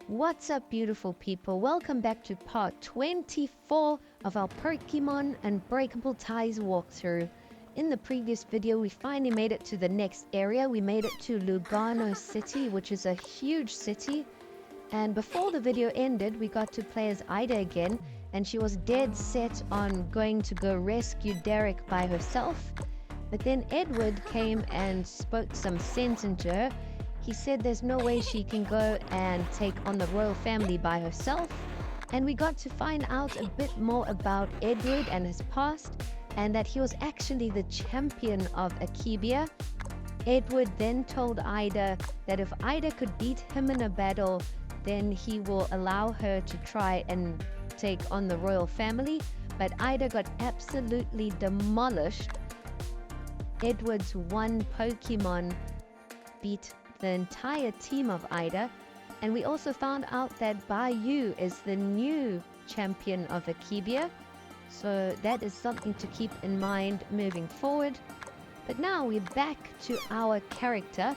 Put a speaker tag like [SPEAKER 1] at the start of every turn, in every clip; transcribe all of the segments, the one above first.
[SPEAKER 1] What's up, beautiful people? Welcome back to part 24 of our Pokemon Unbreakable Ties walkthrough. In the previous video, we finally made it to the next area. We made it to Lugano City, which is a huge city. And before the video ended, we got to play as Ida again, and she was dead set on going to go rescue Derek by herself. But then Edward came and spoke some sense into her. He said there's no way she can go and take on the royal family by herself. And we got to find out a bit more about Edward and his past, and that he was actually the champion of Akebia. Edward then told Ida that if Ida could beat him in a battle, then he will allow her to try and take on the royal family. But Ida got absolutely demolished. Edward's one Pokemon beat the entire team of Ida, and we also found out that Bayou is the new champion of Akebia, so that is something to keep in mind moving forward. But now we're back to our character,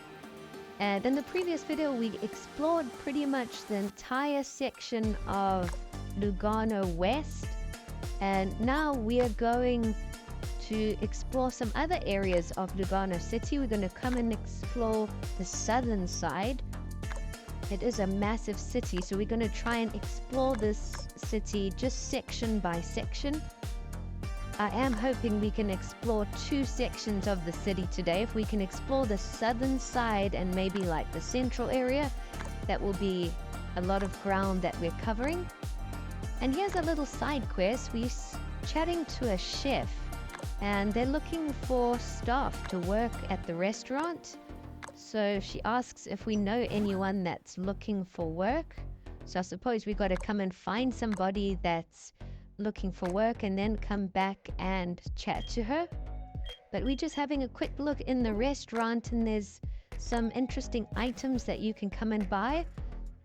[SPEAKER 1] and in the previous video we explored pretty much the entire section of Lugano West, and now we are going to explore some other areas of Lugano City. We're going to come and explore the southern side. It is a massive city, so we're going to try and explore this city just section by section. I am hoping we can explore 2 sections of the city today. If we can explore the southern side and maybe like the central area, that will be a lot of ground that we're covering. And here's a little side quest. We're chatting to a chef, and they're looking for staff to work at the restaurant. So she asks if we know anyone that's looking for work. So I suppose we got to come and find somebody that's looking for work and then come back and chat to her. But we're just having a quick look in the restaurant, and there's some interesting items that you can come and buy.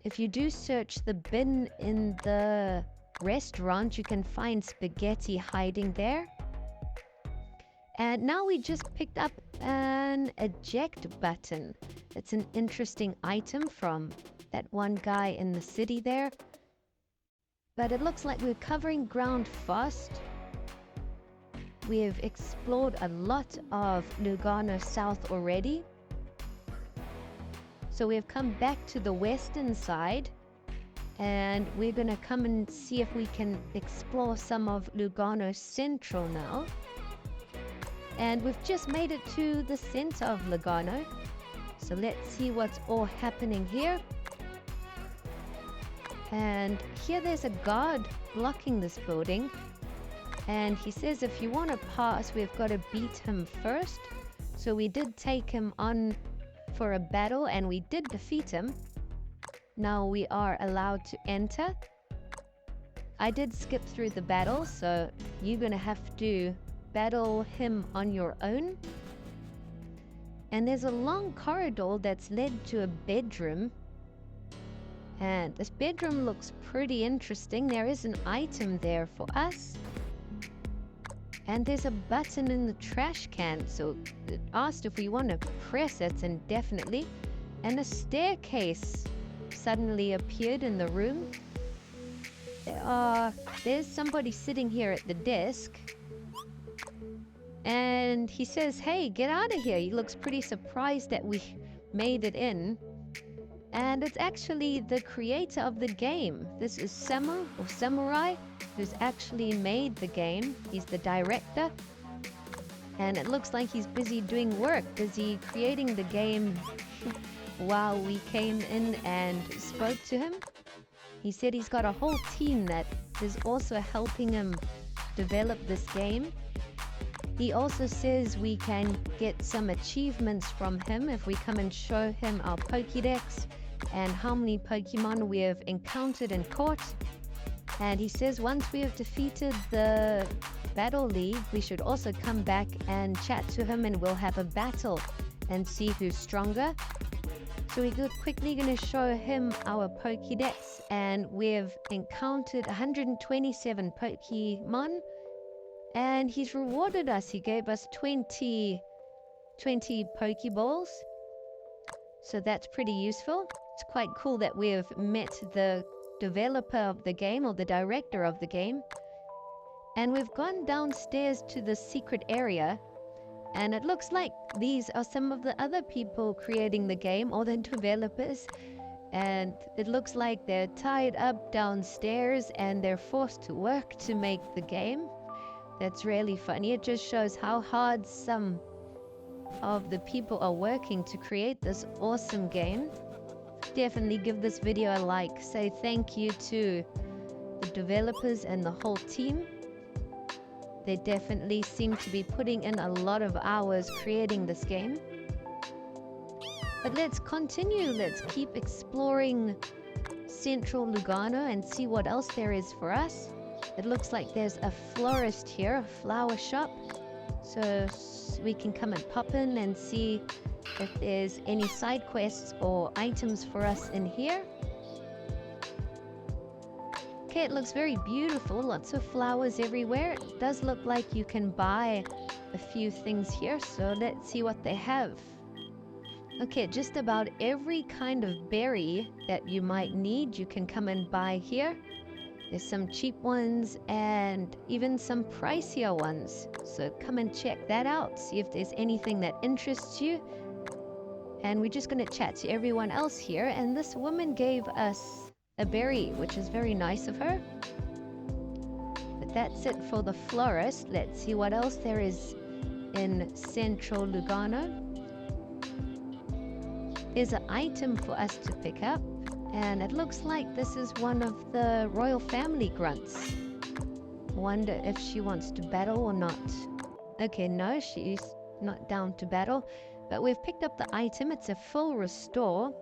[SPEAKER 1] If you do search the bin in the restaurant, you can find spaghetti hiding there. And now we just picked up an eject button. It's an interesting item from that one guy in the city there. But it looks like we're covering ground fast. We have explored a lot of Lugano South already. So we have come back to the western side, and we're going to come and see if we can explore some of Lugano Central now. And we've just made it to the center of Lugano. So let's see what's all happening here. And here there's a guard blocking this building. And he says if you want to pass, we've got to beat him first. So we did take him on for a battle, and we did defeat him. Now we are allowed to enter. I did skip through the battle, so you're going to have to battle him on your own. And there's a long corridor that's led to a bedroom, and this bedroom looks pretty interesting. There is an item there for us, and there's a button in the trash can, so it asked if we want to press it, and definitely. And a staircase suddenly appeared in the room. There's somebody sitting here at the desk, and he says, hey, get out of here. He looks pretty surprised that we made it in. And it's actually the creator of the game. This is Samurai, who's actually made the game. He's the director. And it looks like he's busy doing work, busy creating the game while we came in and spoke to him. He said he's got a whole team that is also helping him develop this game. He also says we can get some achievements from him if we come and show him our Pokédex and how many Pokemon we have encountered and caught. And he says once we have defeated the Battle League, we should also come back and chat to him, and we'll have a battle and see who's stronger. So we're quickly going to show him our Pokédex, and we've encountered 127 Pokemon, and he's rewarded us. He gave us 20 20 Pokeballs. So that's pretty useful. It's quite cool that we've met the developer of the game, or the director of the game. And we've gone downstairs to the secret area. And it looks like these are some of the other people creating the game, or the developers. And it looks like they're tied up downstairs and they're forced to work to make the game. That's really funny. It just shows how hard some of the people are working to create this awesome game. Definitely give this video a like. Say thank you to the developers and the whole team. They definitely seem to be putting in a lot of hours creating this game. But let's continue. Let's keep exploring Central Lugano and see what else there is for us. It looks like there's a florist here, a flower shop. So we can come and pop in and see if there's any side quests or items for us in here. Okay, it looks very beautiful. Lots of flowers everywhere. It does look like you can buy a few things here. So let's see what they have. Okay, just about every kind of berry that you might need, you can come and buy here. There's some cheap ones and even some pricier ones. So come and check that out. See if there's anything that interests you. And we're just going to chat to everyone else here. And this woman gave us a berry, which is very nice of her. But that's it for the florist. Let's see what else there is in Central Lugano. There's an item for us to pick up, and it looks like this is one of the royal family grunts. Wonder if she wants to battle or not. Okay, no, she's not down to battle, but we've picked up the item. It's a full restore.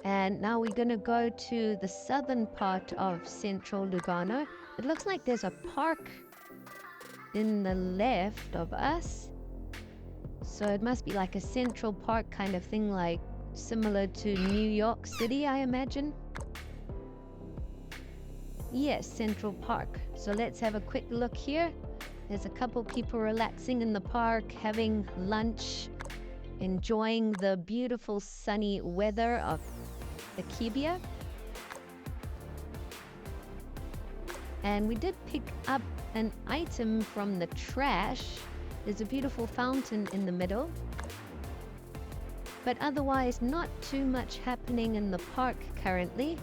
[SPEAKER 1] And now we're gonna go to the southern part of Central Lugano. It looks like there's a park in the left of us. So it must be like a Central Park kind of thing, like similar to New York City, I imagine. Yes, Central Park. So let's have a quick look here. There's a couple people relaxing in the park, having lunch, enjoying the beautiful sunny weather of the Kibia. And we did pick up an item from the trash. There's a beautiful fountain in the middle. But otherwise, not too much happening in the park currently.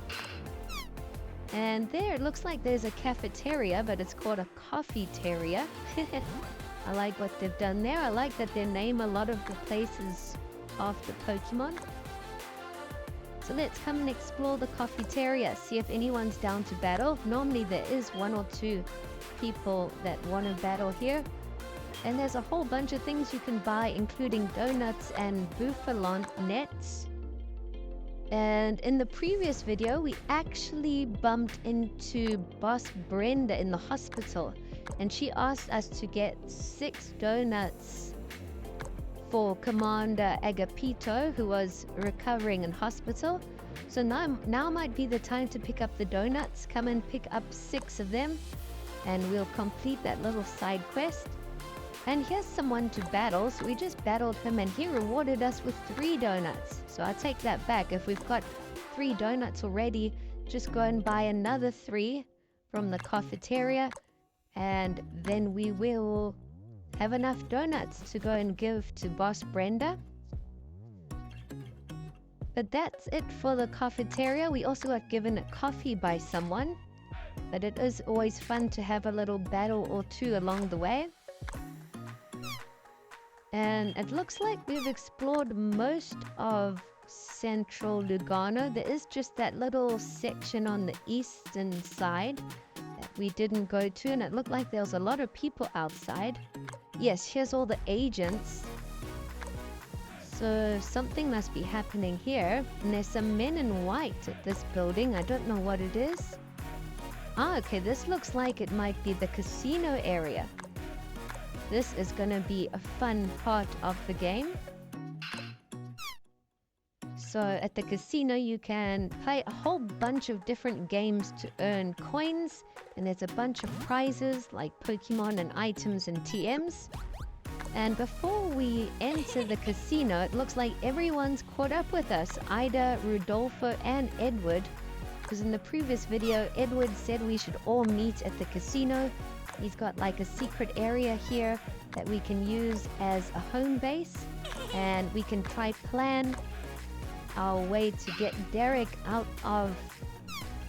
[SPEAKER 1] And there, it looks like there's a cafeteria, but it's called a coffee-teria. I like what they've done there. I like that they name a lot of the places after Pokemon. So let's come and explore the coffeeteria, see if anyone's down to battle. Normally there is one or two people that want to battle here. And there's a whole bunch of things you can buy, including donuts and bouffalon nets. And in the previous video, we actually bumped into Boss Brenda in the hospital. And she asked us to get 6 donuts for Commander Agapito, who was recovering in hospital. So now might be the time to pick up the donuts. Come and pick up 6 of them, and we'll complete that little side quest. And here's someone to battle. So we just battled him, and he rewarded us with 3 donuts. So I'll take that back. If we've got 3 donuts already, just go and buy another 3 from the cafeteria, and then we will have enough donuts to go and give to Boss Brenda. But that's it for the cafeteria. We also got given a coffee by someone, but it is always fun to have a little battle or 2 along the way. And it looks like we've explored most of Central Lugano. There is just that little section on the eastern side that we didn't go to, and it looked like there was a lot of people outside. Yes, here's all the agents. So something must be happening here. And there's some men in white at this building. I don't know what it is. Ah, okay, this looks like it might be the casino area. This is going to be a fun part of the game. So at the casino you can play a whole bunch of different games to earn coins. And there's a bunch of prizes like Pokemon and items and TMs. And before we enter the casino, it looks like everyone's caught up with us. Ida, Rudolfo, and Edward. Because in the previous video, Edward said we should all meet at the casino. He's got like a secret area here that we can use as a home base. And we can try plan our way to get Derek out of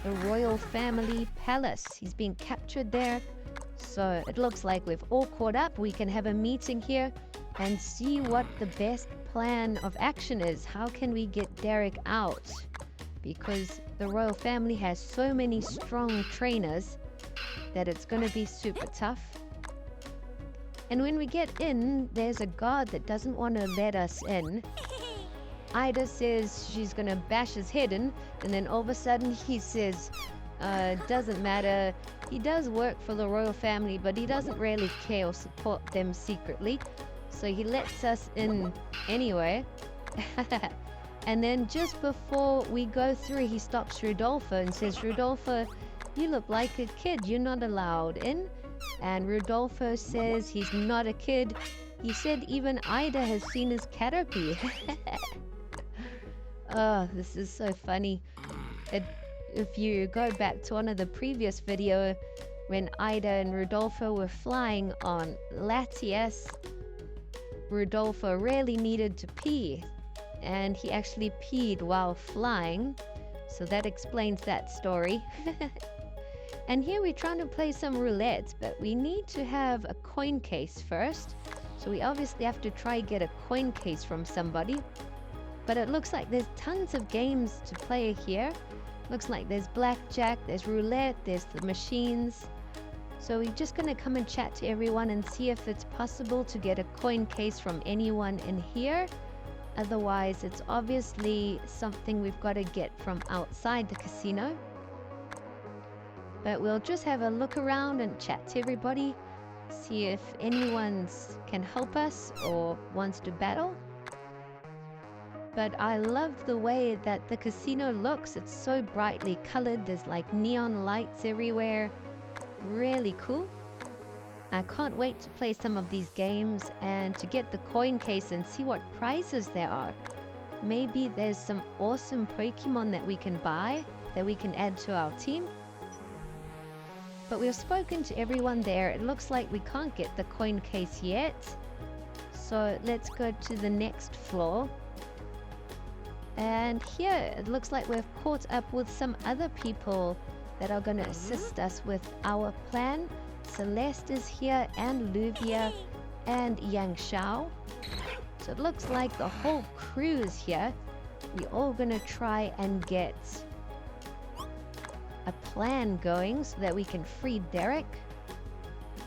[SPEAKER 1] the royal family palace. He's been captured there. So it looks like we've all caught up. We can have a meeting here and see what the best plan of action is. How can we get Derek out? Because the royal family has so many strong trainers that it's going to be super tough. And when we get in, there's a guard that doesn't want to let us in. Ida says she's going to bash his head in, and then all of a sudden he says, doesn't matter. He does work for the royal family, but he doesn't really care or support them secretly. So he lets us in anyway. And then just before we go through, he stops Rudolfo and says, Rudolfo, you look like a kid. You're not allowed in. And Rudolfo says he's not a kid. He said even Ida has seen his Caterpie. Oh, this is so funny. If you go back to one of the previous video when Ida and Rudolfo were flying on Latias, Rudolfo really needed to pee, and he actually peed while flying, so that explains that story. And here we're trying to play some roulette, but we need to have a coin case first, so we obviously have to try get a coin case from somebody. But it looks like there's tons of games to play here. Looks like there's blackjack, there's roulette, there's the machines. So we're just going to come and chat to everyone and see if it's possible to get a coin case from anyone in here. Otherwise, it's obviously something we've got to get from outside the casino. But we'll just have a look around and chat to everybody, see if anyone can help us or wants to battle. But I love the way that the casino looks. It's so brightly colored. There's like neon lights everywhere. Really cool. I can't wait to play some of these games and to get the coin case and see what prizes there are. Maybe there's some awesome Pokemon that we can buy, that we can add to our team. But we've spoken to everyone there. It looks like we can't get the coin case yet. So let's go to the next floor. And here it looks like we've caught up with some other people that are going to assist us with our plan. Celeste is here, and Luvia, and Yang Shao. So it looks like the whole crew is here. We're all going to try and get a plan going so that we can free Derek.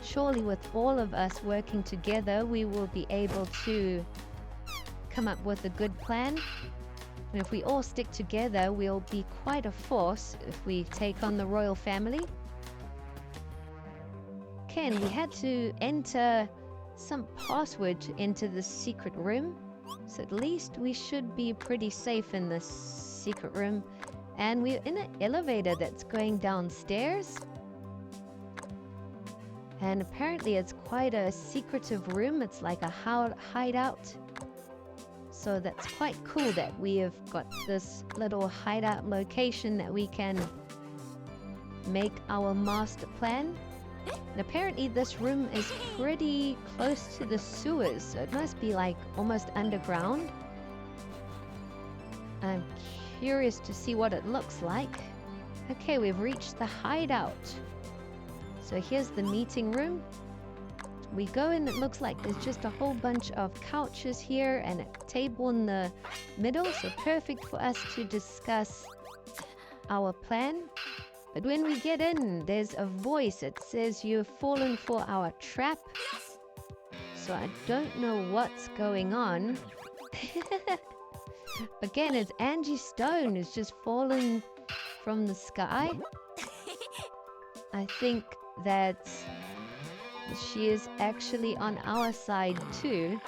[SPEAKER 1] Surely with all of us working together, we will be able to come up with a good plan. And if we all stick together, we'll be quite a force if we take on the royal family. Ken, we had to enter some password to enter the secret room. So at least we should be pretty safe in this secret room. And we're in an elevator that's going downstairs. And apparently it's quite a secretive room. It's like a hideout. So that's quite cool that we have got this little hideout location that we can make our master plan. And apparently this room is pretty close to the sewers, so it must be like almost underground. I'm curious to see what it looks like. Okay, we've reached the hideout. So here's the meeting room. We go in, it looks like there's just a whole bunch of couches here and a table in the middle, so perfect for us to discuss our plan. But when we get in, there's a voice that says you've fallen for our trap. So I don't know what's going on. Again, it's Angie Stone who's just fallen from the sky. I think that she is actually on our side too.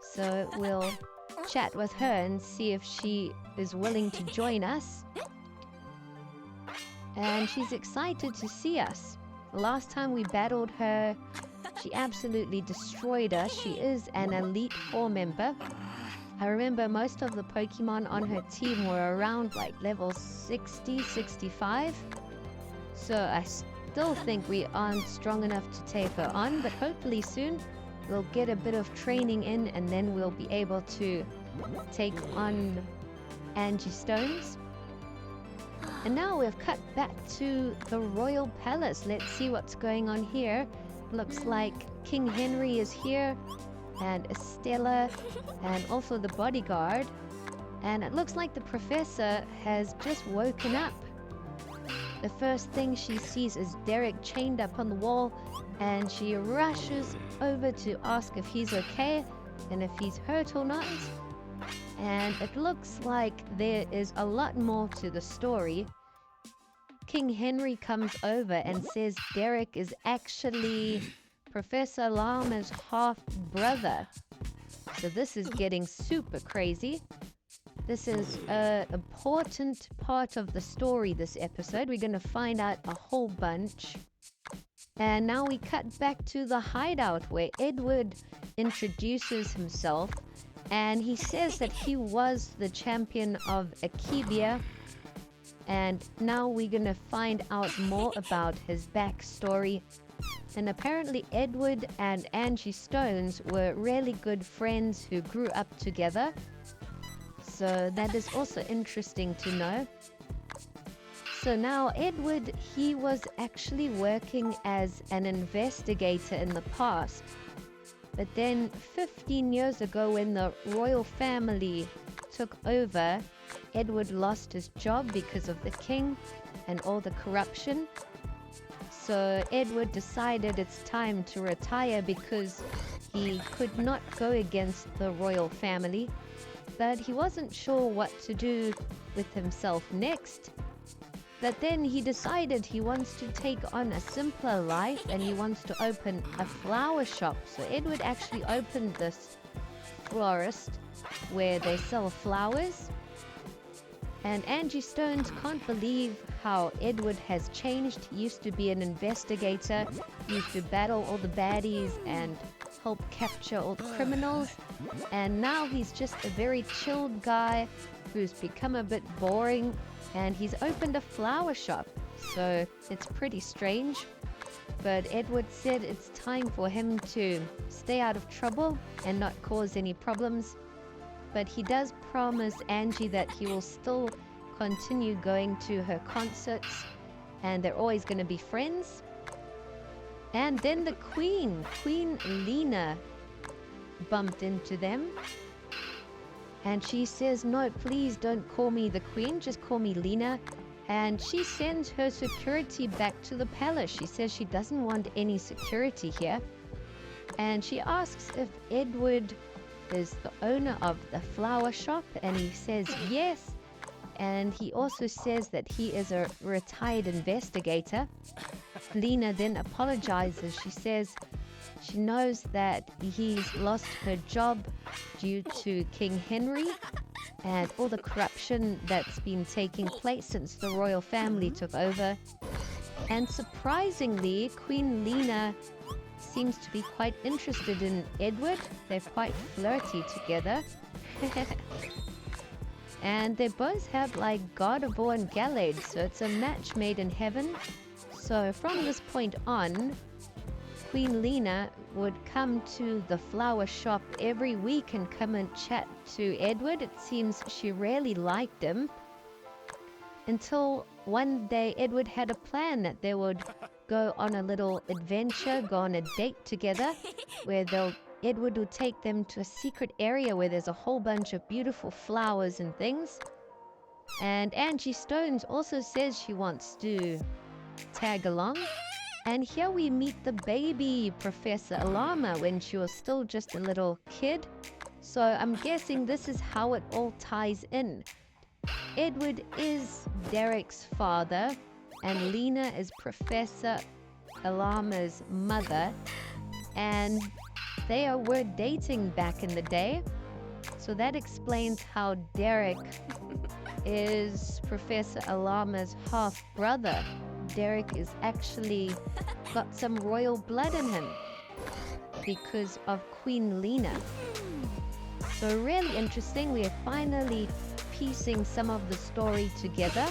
[SPEAKER 1] So we'll chat with her and see if she is willing to join us. And she's excited to see us. Last time we battled her, She absolutely destroyed us. She is an Elite Four member. I remember most of the Pokemon on her team were around like level 60, 65. So I still think we aren't strong enough to take her on, but hopefully soon we'll get a bit of training in and then we'll be able to take on Angie Stones. And now we've cut back to the Royal Palace. Let's see what's going on here. Looks like King Henry is here, and Estella, and also the bodyguard. And it looks like the professor has just woken up. The first thing she sees is Derek chained up on the wall, and she rushes over to ask if he's okay and if he's hurt or not. And it looks like there is a lot more to the story. King Henry comes over and says Derek is actually Professor Llama's half-brother. So this is getting super crazy. This is an important part of the story this episode. We're going to find out a whole bunch. And now we cut back to the hideout where Edward introduces himself. And he says that he was the champion of Akebia. And now we're going to find out more about his backstory. And apparently Edward and Angie Stones were really good friends who grew up together. So that is also interesting to know. So now Edward, he was actually working as an investigator in the past. But then 15 years ago when the royal family took over, Edward lost his job because of the king and all the corruption. So Edward decided it's time to retire because he could not go against the royal family. But he wasn't sure what to do with himself next. But then he decided he wants to take on a simpler life and he wants to open a flower shop. So Edward actually opened this florist where they sell flowers. And Angie Stones can't believe how Edward has changed. He used to be an investigator, he used to battle all the baddies and help capture all the criminals. And now he's just a very chilled guy who's become a bit boring, and he's opened a flower shop. So it's pretty strange. But Edward said it's time for him to stay out of trouble and not cause any problems. But he does promise Angie that he will still continue going to her concerts and they're always going to be friends. And then the Queen Lena, bumped into them. And she says, no, please don't call me the Queen, just call me Lena. And she sends her security back to the palace. She says she doesn't want any security here. And she asks if Edward is the owner of the flower shop, and he says yes. And he also says that he is a retired investigator. Lena then apologizes. She says she knows that he's lost her job due to King Henry and all the corruption that's been taking place since the royal family took over. And surprisingly, Queen Lena seems to be quite interested in Edward. They're quite flirty together. And they both have like Gardevoir and Gallade, so it's a match made in heaven. So from this point on, Queen Lena would come to the flower shop every week and come and chat to Edward. It seems she really liked him. Until one day Edward had a plan that they would go on a little adventure, go on a date together, where Edward would take them to a secret area where there's a whole bunch of beautiful flowers and things. And Angie Stones also says she wants to tag along. And here we meet the baby Professor Llama when she was still just a little kid. So I'm guessing this is how it all ties in. Edward is Derek's father, and Lena is Professor Llama's mother. And they were dating back in the day. So that explains how Derek is Professor Llama's half-brother. Derek is actually got some royal blood in him. because of Queen Lena. So really interesting. We are finally piecing some of the story together.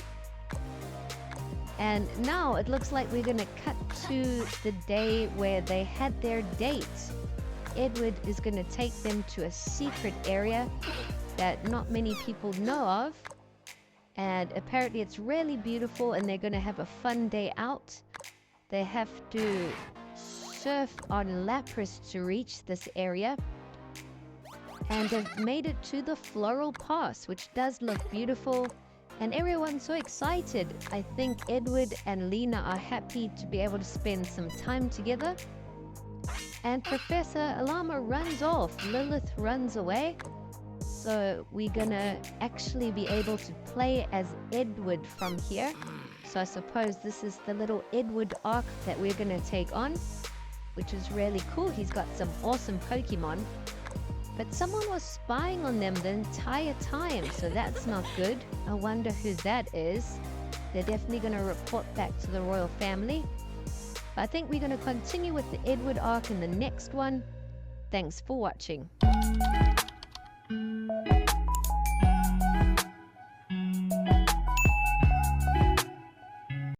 [SPEAKER 1] And now it looks like we're going to cut to the day where they had their date. Edward is going to take them to a secret area that not many people know of. And apparently it's really beautiful and they're going to have a fun day out. They have to surf on Lapras to reach this area. And they've made it to the Floral Pass, which does look beautiful. And everyone's so excited. I think Edward and Lena are happy to be able to spend some time together. And Professor Alama runs off. Lilith runs away. So we're gonna actually be able to play as Edward from here. So I suppose this is the little Edward arc that we're gonna take on, which is really cool. He's got some awesome Pokemon. But someone was spying on them the entire time, so that's not good. I wonder who that is. They're definitely gonna report back to the royal family. But I think we're gonna continue with the Edward arc in the next one. Thanks for watching.